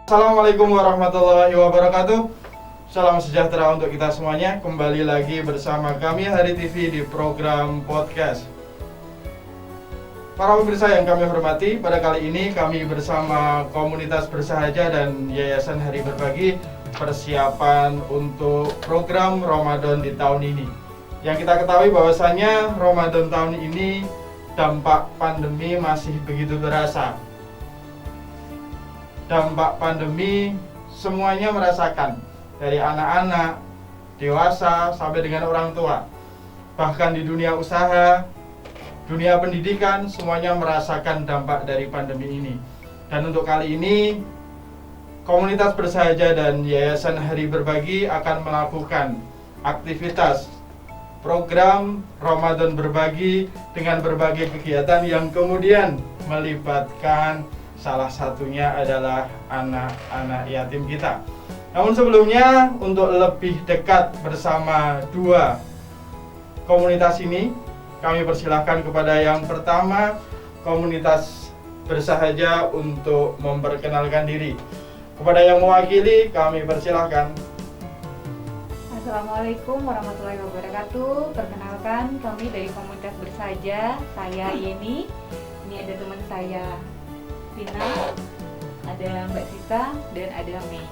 Assalamualaikum warahmatullahi wabarakatuh. Salam sejahtera untuk kita semuanya. Kembali lagi bersama kami Hari TV di program podcast. Para pemirsa yang kami hormati, pada kali ini kami bersama komunitas Bersahaja dan Yayasan Hari Berbagi persiapan untuk program Ramadan di tahun ini. Yang kita ketahui bahwasanya Ramadan tahun ini dampak pandemi masih begitu terasa. Dampak pandemi semuanya merasakan, dari anak-anak, dewasa, sampai dengan orang tua. Bahkan di dunia usaha, dunia pendidikan, semuanya merasakan dampak dari pandemi ini. Dan untuk kali ini, komunitas Bersahaja dan Yayasan Hari Berbagi akan melakukan aktivitas program Ramadan Berbagi dengan berbagai kegiatan yang kemudian melibatkan salah satunya adalah anak-anak yatim kita. Namun sebelumnya, untuk lebih dekat bersama dua komunitas ini, kami persilahkan kepada yang pertama, komunitas Bersahaja untuk memperkenalkan diri. Kepada yang mewakili, kami persilahkan. Assalamualaikum warahmatullahi wabarakatuh. Perkenalkan, kami dari komunitas Bersahaja. Saya Yeni. Ini ada teman saya Vina, ada Mbak Sita, dan ada Mei.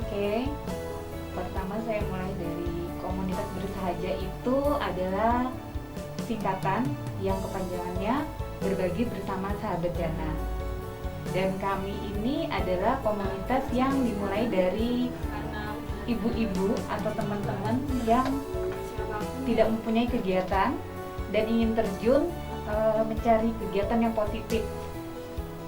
Oke, pertama saya mulai dari komunitas Bersahaja itu adalah singkatan yang kepanjangannya Berbagi Bersama Sahabat Jana. Dan kami ini adalah komunitas yang dimulai dari ibu-ibu atau teman-teman yang tidak mempunyai kegiatan dan ingin terjun mencari kegiatan yang positif.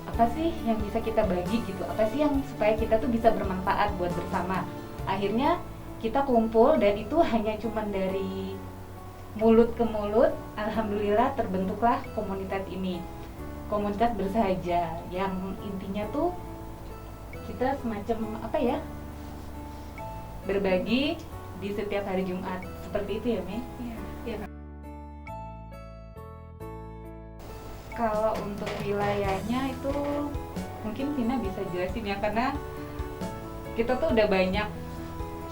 Apa sih yang bisa kita bagi gitu? Apa sih yang supaya kita tuh bisa bermanfaat buat bersama? Akhirnya kita kumpul dan itu hanya cuman dari mulut ke mulut. Alhamdulillah terbentuklah komunitas ini. Komunitas Bersahaja yang intinya tuh kita semacam apa ya? Berbagi di setiap hari Jumat. Seperti itu ya, Mei? Iya. Kalau untuk wilayahnya itu mungkin Vina bisa jelasin ya, karena kita tuh udah banyak.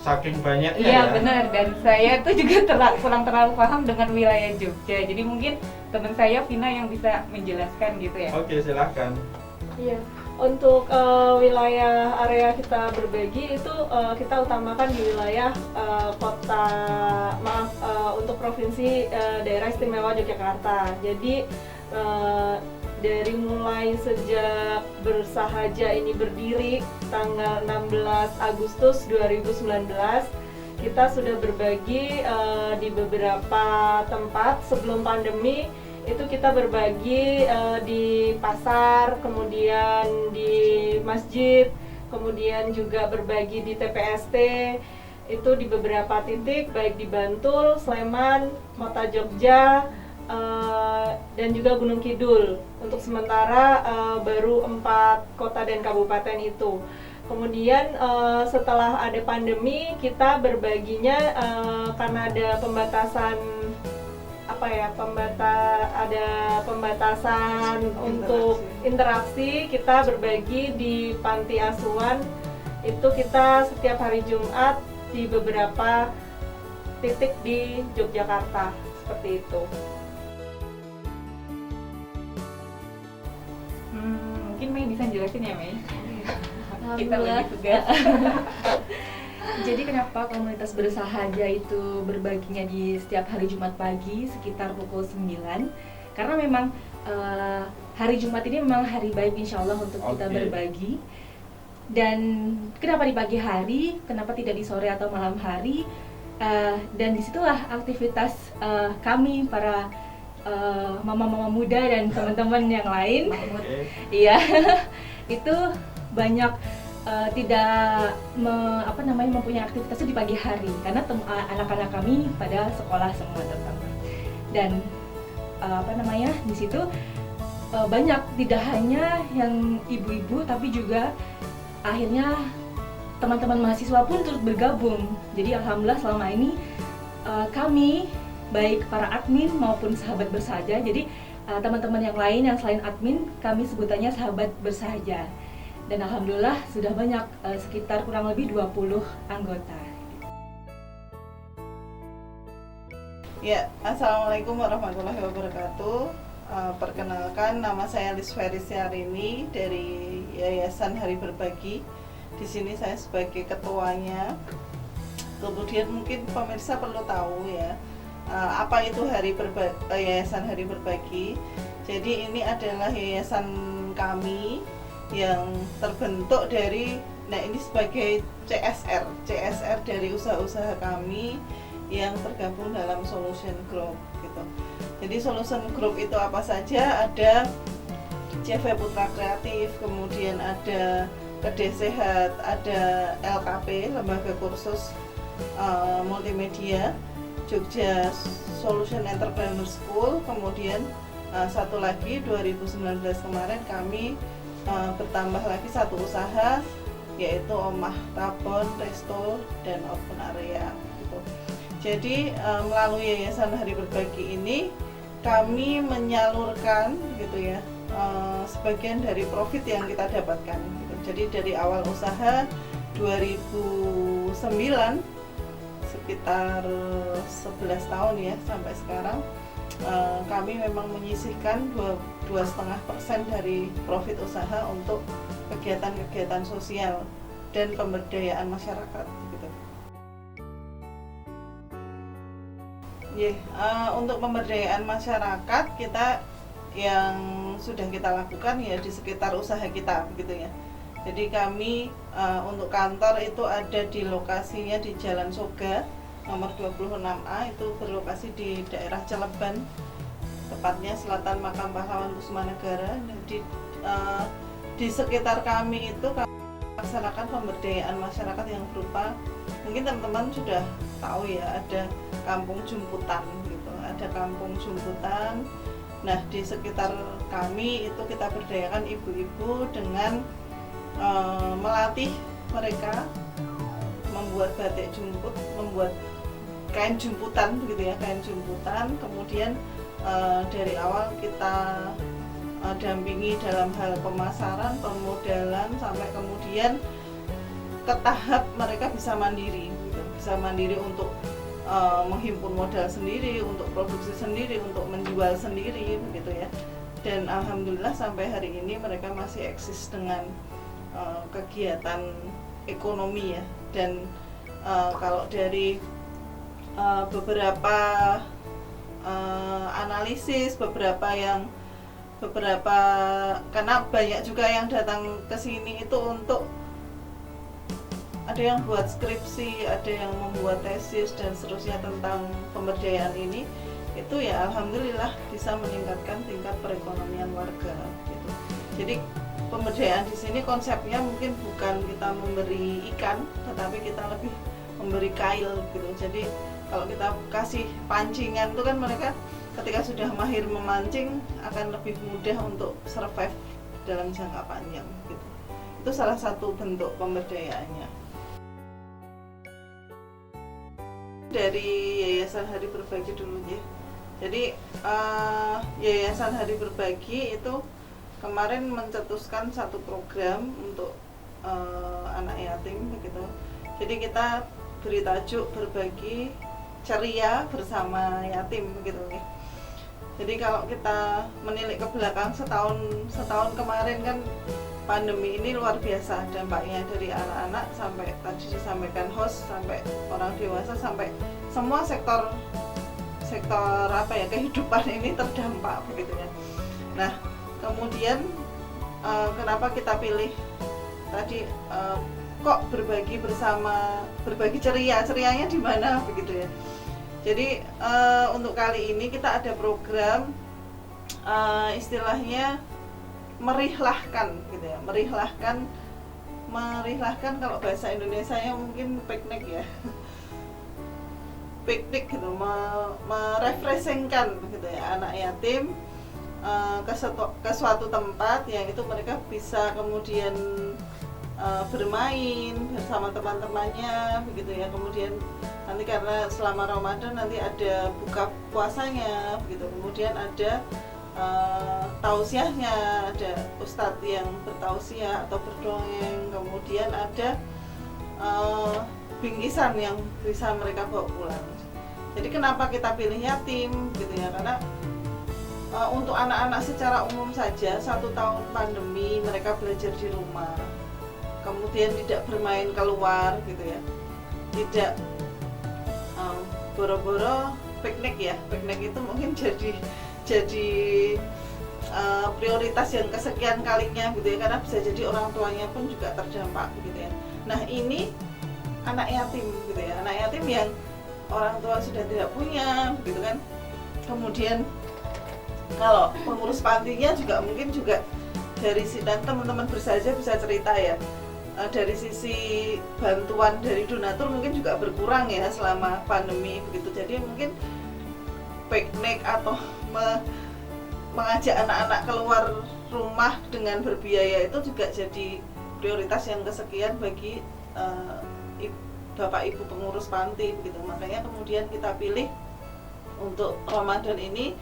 Saking banyaknya Iya, ya. benar, dan saya tuh juga kurang terlalu paham dengan wilayah Jogja. Jadi mungkin teman saya Vina yang bisa menjelaskan gitu ya. Oke, silahkan. Iya, untuk wilayah area kita berbagi itu kita utamakan di wilayah untuk provinsi daerah istimewa Yogyakarta. Jadi dari mulai sejak Bersahaja ini berdiri tanggal 16 Agustus 2019, kita sudah berbagi di beberapa tempat. Sebelum pandemi itu kita berbagi di pasar, kemudian di masjid, kemudian juga berbagi di TPST, itu di beberapa titik, baik di Bantul, Sleman, Kota Jogja, dan juga Gunung Kidul. Untuk sementara baru 4 kota dan kabupaten itu. Kemudian setelah ada pandemi, kita berbaginya karena ada pembatasan untuk interaksi, kita berbagi di panti asuhan. Itu kita setiap hari Jumat di beberapa titik di Yogyakarta, seperti itu. Mungkin Mei bisa jelasin ya, Mei? Kita Alhamdulillah. bagi tugas. Jadi kenapa komunitas Bersahaja itu berbaginya di setiap hari Jumat pagi sekitar pukul 9? Karena memang hari Jumat ini memang hari baik insya Allah untuk kita berbagi. Dan kenapa di pagi hari, kenapa tidak di sore atau malam hari? Dan disitulah aktivitas kami para mama-mama muda dan teman-teman yang lain. Iya, itu banyak tidak mempunyai aktivitasnya di pagi hari karena anak-anak kami pada sekolah semua terutama. Dan di situ banyak, tidak hanya yang ibu-ibu tapi juga akhirnya teman-teman mahasiswa pun turut bergabung. Jadi alhamdulillah selama ini kami baik para admin maupun sahabat Bersahaja, jadi teman-teman yang lain yang selain admin, kami sebutannya sahabat bersahaja. Dan alhamdulillah sudah banyak, sekitar kurang lebih 20 anggota. Ya, Assalamualaikum warahmatullahi wabarakatuh. Perkenalkan, nama saya Lis Ferisyarini dari Yayasan Hari Berbagi. Di sini saya sebagai ketuanya. Kemudian mungkin pemirsa perlu tahu ya, apa itu Yayasan Hari Berbagi. Jadi ini adalah yayasan kami yang terbentuk dari, nah ini sebagai CSR dari usaha-usaha kami yang tergabung dalam Solution Group gitu. Jadi Solution Group itu apa saja? Ada CV Putra Kreatif, kemudian ada Kedai Sehat, ada LKP, Lembaga Kursus Multimedia, Jogja Solution Entrepreneur School, kemudian satu lagi 2019 kemarin kami bertambah lagi satu usaha, yaitu Omah Tabon, Resto, dan Open Area gitu. Jadi melalui Yayasan Hari Berbagi ini kami menyalurkan gitu ya, sebagian dari profit yang kita dapatkan gitu. Jadi dari awal usaha 2009 sekitar 11 tahun ya sampai sekarang, kami memang menyisihkan 2,5% dari profit usaha untuk kegiatan-kegiatan sosial dan pemberdayaan masyarakat gitu. Untuk pemberdayaan masyarakat kita yang sudah kita lakukan ya di sekitar usaha kita begitu ya. Jadi kami untuk kantor itu ada di lokasinya di Jalan Soga nomor 26A, itu berlokasi di daerah Celeban, tepatnya selatan Makam Pahlawan Kusuma-Negara. Di sekitar kami itu kami melaksanakan pemberdayaan masyarakat yang berupa, mungkin teman-teman sudah tahu ya, ada kampung jumputan gitu, ada kampung jumputan. Nah di sekitar kami itu kita berdayakan ibu-ibu dengan melatih mereka membuat batik jumput, membuat kain jumputan begitu ya, kain jumputan. Kemudian dari awal kita dampingi dalam hal pemasaran, pemodalan, sampai kemudian ke tahap mereka bisa mandiri gitu. Bisa mandiri untuk menghimpun modal sendiri, untuk produksi sendiri, untuk menjual sendiri begitu ya. Dan alhamdulillah sampai hari ini mereka masih eksis dengan kegiatan ekonomi ya. Dan kalau dari beberapa analisis, karena banyak juga yang datang ke sini itu untuk, ada yang buat skripsi, ada yang membuat tesis dan seterusnya tentang pemberdayaan ini, itu ya alhamdulillah bisa meningkatkan tingkat perekonomian warga gitu. Jadi pemberdayaan di sini konsepnya mungkin bukan kita memberi ikan, tetapi kita lebih memberi kail gitu. Jadi kalau kita kasih pancingan itu kan mereka ketika sudah mahir memancing akan lebih mudah untuk survive dalam jangka panjang gitu. Itu salah satu bentuk pemberdayaannya. Dari Yayasan Hari Berbagi dulu ya. Jadi Yayasan Hari Berbagi itu kemarin mencetuskan satu program untuk anak yatim begitu. Jadi kita beri tajuk berbagi ceria bersama yatim begitu ya. Jadi kalau kita menilik ke belakang setahun kemarin kan pandemi ini luar biasa dampaknya, dari anak-anak sampai tadi disampaikan host, sampai orang dewasa, sampai semua sektor apa ya, kehidupan ini terdampak begitu ya. Nah kemudian kenapa kita pilih tadi kok berbagi bersama, berbagi cerianya di mana begitu ya. Jadi untuk kali ini kita ada program istilahnya merihlahkan gitu ya, merihlahkan kalau bahasa Indonesianya mungkin piknik ya. Piknik gitu, merefreshingkan gitu ya anak yatim ke suatu tempat yang itu mereka bisa kemudian bermain bersama teman-temannya begitu ya. Kemudian nanti karena selama Ramadan nanti ada buka puasanya begitu, kemudian ada tausiahnya, ada ustadz yang bertausiah atau berdongeng, kemudian ada bingkisan yang bisa mereka bawa pulang. Jadi kenapa kita pilih yatim gitu ya, karena untuk anak-anak secara umum saja 1 tahun pandemi mereka belajar di rumah, kemudian tidak bermain keluar gitu ya, tidak boro-boro piknik ya. Piknik itu mungkin jadi prioritas yang kesekian kalinya gitu ya, karena bisa jadi orang tuanya pun juga terdampak gitu ya. Nah ini anak yatim gitu ya, anak yatim yang orang tua sudah tidak punya gitu kan. Kemudian kalau pengurus pantinya juga mungkin juga dari dan teman-teman bersahaja bisa cerita ya, dari sisi bantuan dari donatur mungkin juga berkurang ya selama pandemi begitu. Jadi mungkin piknik atau mengajak anak-anak keluar rumah dengan berbiaya itu juga jadi prioritas yang kesekian bagi Bapak Ibu pengurus panti begitu. Makanya kemudian kita pilih untuk Ramadan ini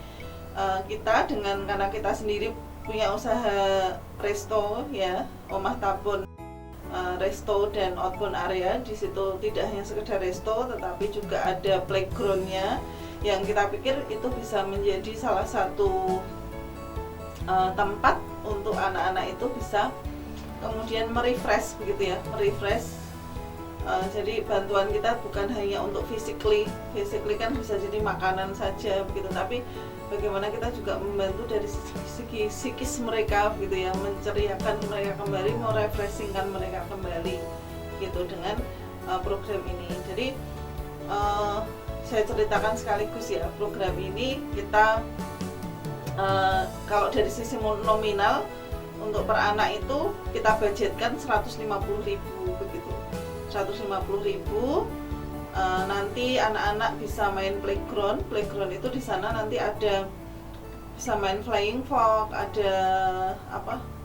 kita karena kita sendiri punya usaha resto ya, Omah Tabon resto dan outbound area. Di situ tidak hanya sekedar resto tetapi juga ada playgroundnya yang kita pikir itu bisa menjadi salah satu tempat untuk anak-anak itu bisa kemudian merefresh begitu ya, merefresh. Jadi bantuan kita bukan hanya untuk physically kan bisa jadi makanan saja begitu, tapi bagaimana kita juga membantu dari segi psikis mereka gitu ya, menceriakan mereka kembali, merefreshingkan mereka kembali gitu dengan program ini. Jadi saya ceritakan sekaligus ya, program ini kita kalau dari sisi nominal untuk per anak itu kita budgetkan 150.000 begitu. 150.000. Nanti anak-anak bisa main playground itu di sana nanti ada bisa main flying fox, ada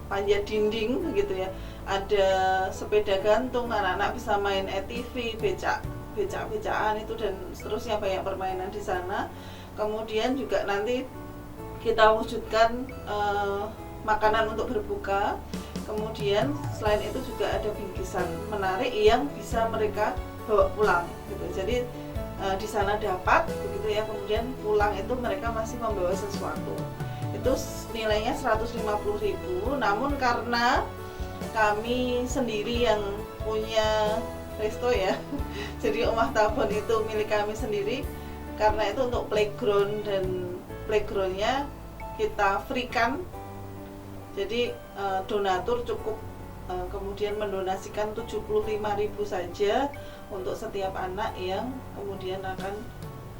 panjat dinding gitu ya, ada sepeda gantung, anak-anak bisa main ATV, becak-becakan itu dan seterusnya, banyak permainan di sana. Kemudian juga nanti kita wujudkan makanan untuk berbuka. Kemudian selain itu juga ada bingkisan menarik yang bisa mereka bawa pulang gitu. Jadi di sana dapat begitu ya, kemudian pulang itu mereka masih membawa sesuatu. Itu nilainya 150.000. Namun karena kami sendiri yang punya resto ya, jadi Omah Tabon itu milik kami sendiri. Karena itu untuk playground dan playgroundnya kita freekan. Jadi donatur cukup kemudian mendonasikan 75.000 saja untuk setiap anak yang kemudian akan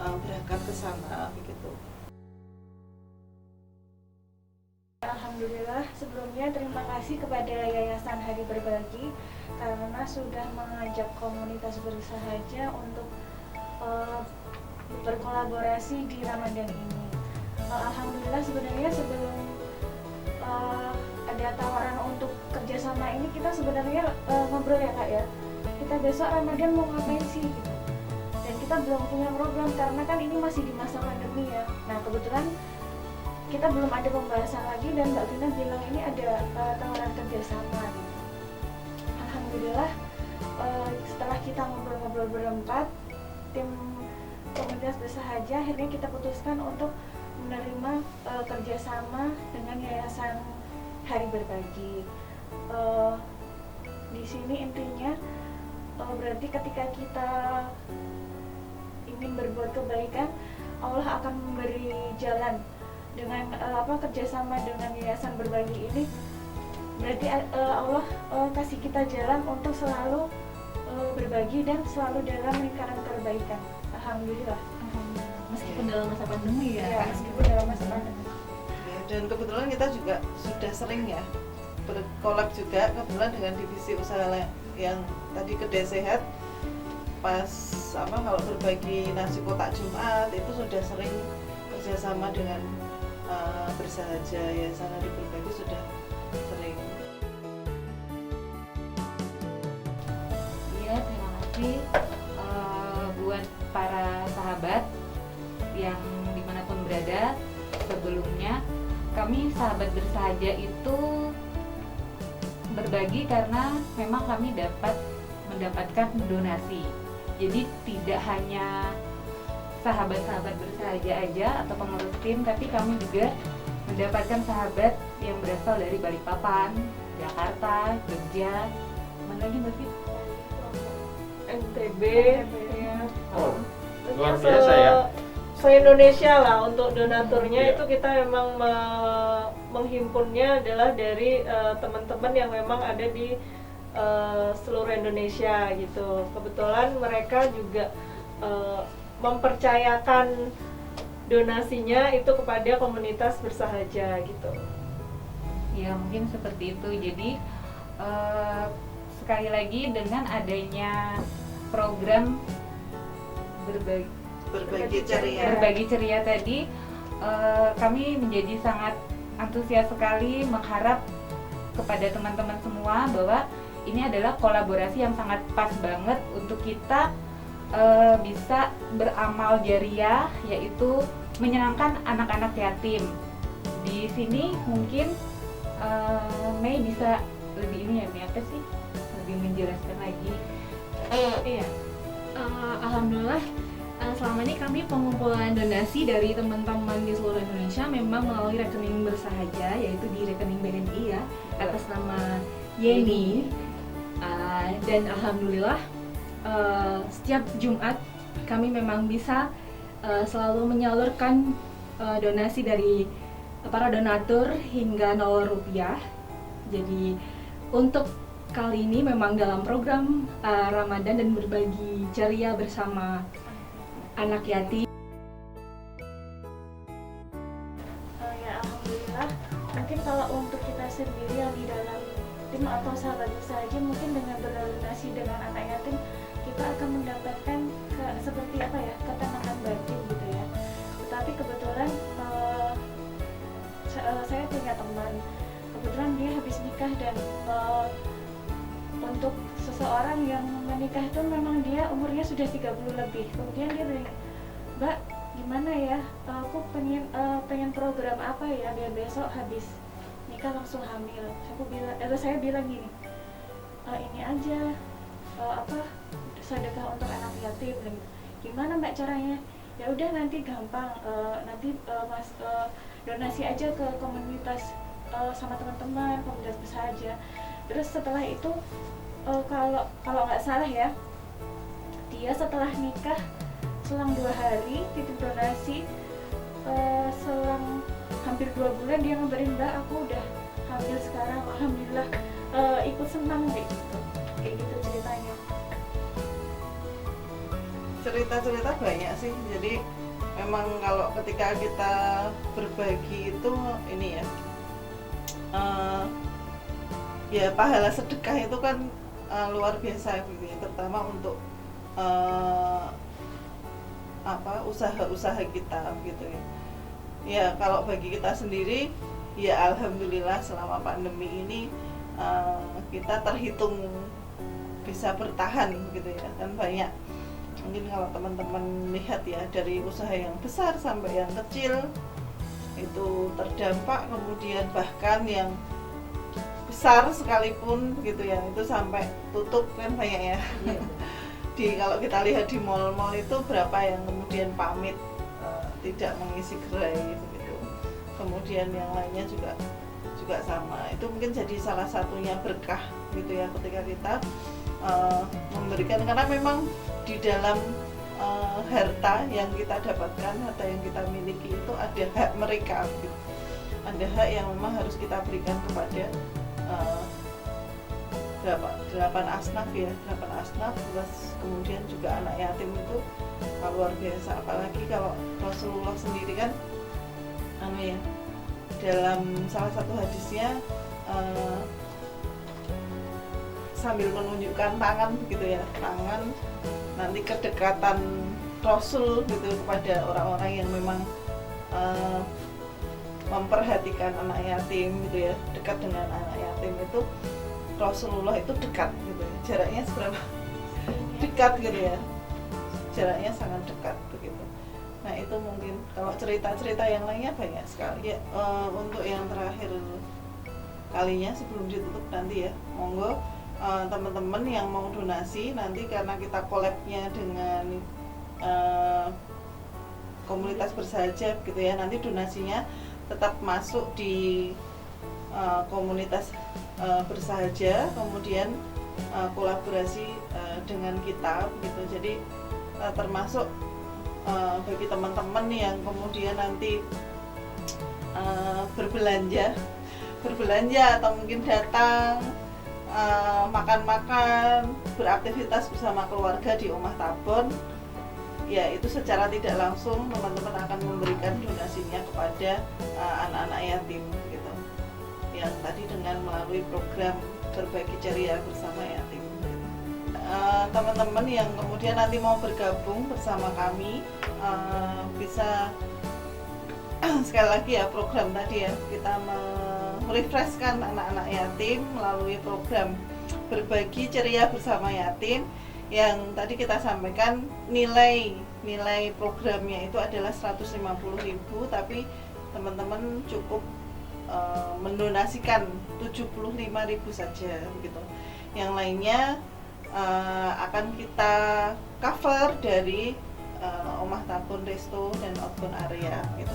berangkat ke sana begitu. Alhamdulillah, sebelumnya terima kasih kepada Yayasan Hari Berbagi karena sudah mengajak komunitas bersahaja untuk berkolaborasi di Ramadan ini. Alhamdulillah, sebenarnya sebelum ada tawaran untuk kerjasama ini kita sebenarnya ngobrol ya Kak ya, kita besok Ramadan mau ngapain sih gitu. Dan kita belum punya program karena kan ini masih di masa pandemi ya. Nah kebetulan kita belum ada pembahasan lagi dan Mbak Vina bilang ini ada tawaran kerjasama gitu. Alhamdulillah setelah kita ngobrol-ngobrol berempat, tim komunitas bersahaja akhirnya kita putuskan untuk menerima kerjasama dengan Yayasan Hari Berbagi. Di sini intinya berarti ketika kita ingin berbuat kebaikan, Allah akan memberi jalan dengan kerjasama dengan Yayasan Berbagi ini. Berarti Allah kasih kita jalan untuk selalu berbagi dan selalu dalam lingkaran kebaikan. Alhamdulillah. Meskipun dalam masa pandemi ya. Ya, meskipun dalam masa pandemi. Ya, dan kebetulan kita juga sudah sering ya berkolab juga kebetulan dengan divisi usaha yang tadi Kedai Sehat. Pas kalau berbagi nasi kotak Jumat itu sudah sering kerjasama dengan bersahaja ya, sana di berbagi sudah sering. Iya, terima kasih buat para sahabat yang dimanapun berada. Sebelumnya kami sahabat bersahaja itu berbagi karena memang kami mendapatkan donasi. Jadi tidak hanya sahabat-sahabat bersahaja aja atau pengurus tim, tapi kami juga mendapatkan sahabat yang berasal dari Balikpapan, Jakarta, Jogja, mana lagi Mbak Fit? NTB, ya. Oh, luar biasa ya. Se-Indonesia lah untuk donaturnya. Iya. Itu kita memang menghimpunnya adalah dari teman-teman yang memang ada di seluruh Indonesia gitu. Kebetulan mereka juga mempercayakan donasinya itu kepada komunitas bersahaja gitu. Ya mungkin seperti itu. Jadi sekali lagi dengan adanya program Berbagi ceria. berbagi ceria tadi, kami menjadi sangat antusias sekali mengharap kepada teman-teman semua bahwa ini adalah kolaborasi yang sangat pas banget untuk kita bisa beramal jariah, yaitu menyenangkan anak-anak yatim. Di sini mungkin Mei bisa lebih ini ya, Mei apa sih? Lebih menjelaskan lagi. Iya, alhamdulillah selama ini kami pengumpulan donasi dari teman-teman di seluruh Indonesia memang melalui rekening bersahaja, yaitu di rekening BNI ya, atas nama Yeni. Dan alhamdulillah setiap Jumat kami memang bisa selalu menyalurkan donasi dari para donatur hingga 0 rupiah. Jadi untuk kali ini memang dalam program Ramadan dan berbagi ceria bersama anak yatim. Ya alhamdulillah. Mungkin kalau untuk kita sendiri yang di dalam tim atau sahabat bersahaja, mungkin dengan berdonasi dengan anak yatim kita akan mendapatkan seperti apa ya, ketenangan batin gitu ya. Tetapi kebetulan saya punya teman, kebetulan dia habis nikah dan untuk seseorang yang menikah itu memang dia umurnya sudah 30 lebih. Kemudian dia bilang, "Mbak, gimana ya? Aku pengen program apa ya biar besok habis nikah langsung hamil." Saya bilang gini, "Ini aja sedekah untuk anak yatim." "Gimana Mbak caranya?" "Ya udah nanti gampang, nanti Mas donasi aja ke komunitas sama teman-teman komunitas bersahaja." Terus setelah itu kalau nggak salah ya, dia setelah nikah selang 2 hari titip donasi, selang hampir 2 bulan dia ngabarin, "Mbak, aku udah hamil sekarang, alhamdulillah." Ikut senang deh gitu. Kayak gitu ceritanya. Cerita-cerita banyak sih. Jadi memang kalau ketika kita berbagi itu ini ya, ya pahala sedekah itu kan luar biasa gitu ya, terutama untuk usaha-usaha kita gitu ya. Ya kalau bagi kita sendiri ya alhamdulillah selama pandemi ini kita terhitung bisa bertahan gitu ya. Kan banyak mungkin kalau teman-teman lihat ya, dari usaha yang besar sampai yang kecil itu terdampak, kemudian bahkan yang besar sekalipun gitu ya itu sampai tutup kan banyak ya. Kalau kita lihat di mall-mall itu berapa yang kemudian pamit tidak mengisi gerai gitu. Kemudian yang lainnya juga sama. Itu mungkin jadi salah satunya berkah gitu ya ketika kita memberikan, karena memang di dalam harta yang kita dapatkan, harta yang kita miliki itu ada hak mereka gitu. Ada hak yang memang harus kita berikan kepada 8 asnaf ya, 8 asnaf, plus kemudian juga anak yatim itu luar biasa. Apalagi kalau Rasulullah sendiri kan dalam salah satu hadisnya sambil menunjukkan tangan gitu ya, tangan nanti kedekatan Rasul gitu kepada orang-orang yang memang memperhatikan anak yatim gitu ya, dekat dengan anak yatim itu Rasulullah itu dekat gitu ya. Jaraknya seberapa dekat gitu ya, jaraknya sangat dekat begitu. Nah itu mungkin, kalau cerita-cerita yang lainnya banyak sekali ya. Untuk yang terakhir kalinya sebelum ditutup nanti ya, monggo teman-teman yang mau donasi nanti, karena kita collab-nya dengan komunitas bersahaja gitu ya, nanti donasinya tetap masuk di komunitas bersahaja, kemudian kolaborasi dengan kita gitu. Jadi termasuk bagi teman-teman yang kemudian nanti berbelanja atau mungkin datang makan-makan, beraktivitas bersama keluarga di Omah Tabon, ya itu secara tidak langsung teman-teman akan memberikan donasinya kepada anak-anak yatim gitu, yang tadi dengan melalui program berbagi ceria bersama yatim. Teman-teman yang kemudian nanti mau bergabung bersama kami bisa sekali lagi ya, program tadi ya, kita merefreshkan anak-anak yatim melalui program berbagi ceria bersama yatim, yang tadi kita sampaikan nilai programnya itu adalah 150.000, tapi teman-teman cukup mendonasikan 75.000 saja begitu. Yang lainnya akan kita cover dari Omah Tabon Resto dan Outbound Area gitu.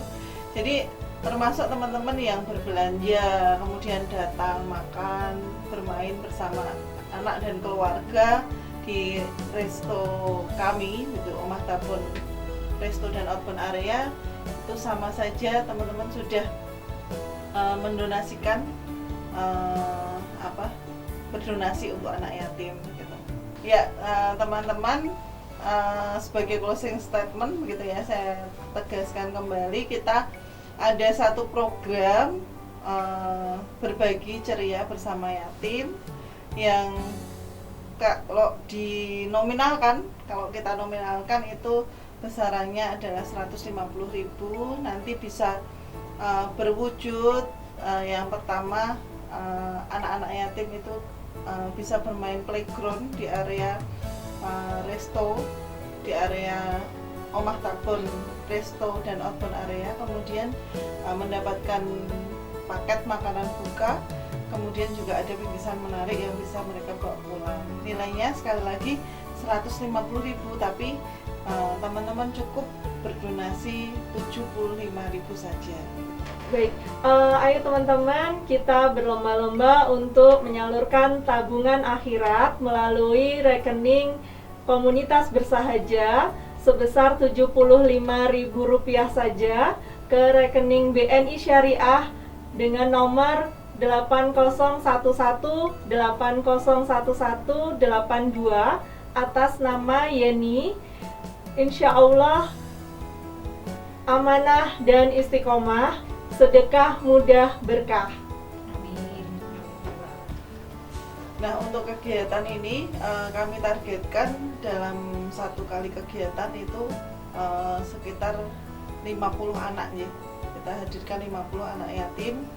Jadi termasuk teman-teman yang berbelanja, kemudian datang makan, bermain bersama anak dan keluarga di resto kami gitu, Omah Tabon Resto dan Outbound Area, itu sama saja teman-teman sudah mendonasikan berdonasi untuk anak yatim gitu. Ya teman-teman, sebagai closing statement begitu ya, saya tegaskan kembali, kita ada satu program berbagi ceria bersama yatim yang kalau kita nominalkan itu besarannya adalah 150.000. Nanti bisa berwujud yang pertama, anak-anak yatim itu bisa bermain playground di area resto, di area Omah Tabon Resto dan Outbound Area, kemudian mendapatkan paket makanan buka, kemudian juga ada bingkisan menarik yang bisa mereka bawa pulang. Nilainya sekali lagi 150.000, tapi teman-teman cukup berdonasi 75.000 saja. Baik, ayo teman-teman, kita berlomba-lomba untuk menyalurkan tabungan akhirat melalui rekening komunitas bersahaja sebesar Rp75.000 saja ke rekening BNI Syariah dengan nomor 8011801182 atas nama Yeni. Insya Allah amanah dan istiqomah, sedekah mudah berkah. Nah, untuk kegiatan ini kami targetkan dalam satu kali kegiatan itu sekitar 50 anak ya. Kita hadirkan 50 anak yatim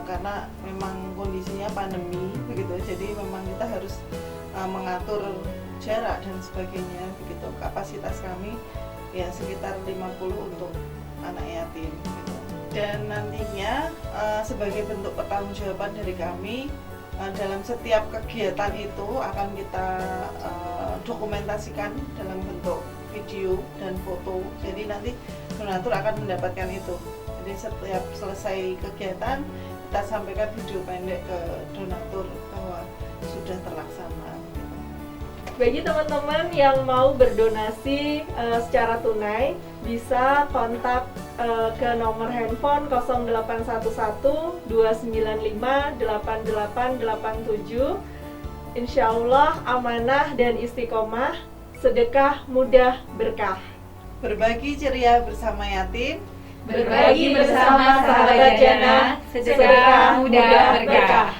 karena memang kondisinya pandemi begitu. Jadi memang kita harus mengatur jarak dan sebagainya begitu. Kapasitas kami ya sekitar 50 untuk anak yatim gitu. Dan nantinya sebagai bentuk pertanggungjawaban dari kami, dalam setiap kegiatan itu akan kita dokumentasikan dalam bentuk video dan foto. Jadi nanti donatur akan mendapatkan itu. Jadi setiap selesai kegiatan kita sampaikan video pendek ke donatur bahwa sudah terlaksana. Bagi teman-teman yang mau berdonasi secara tunai, bisa kontak ke nomor handphone 0811 295 8887. Insya Allah amanah dan istiqomah, sedekah mudah berkah. Berbagi ceria bersama yatim, Berbagi bersama sahabat jannah, sedekah mudah berkah.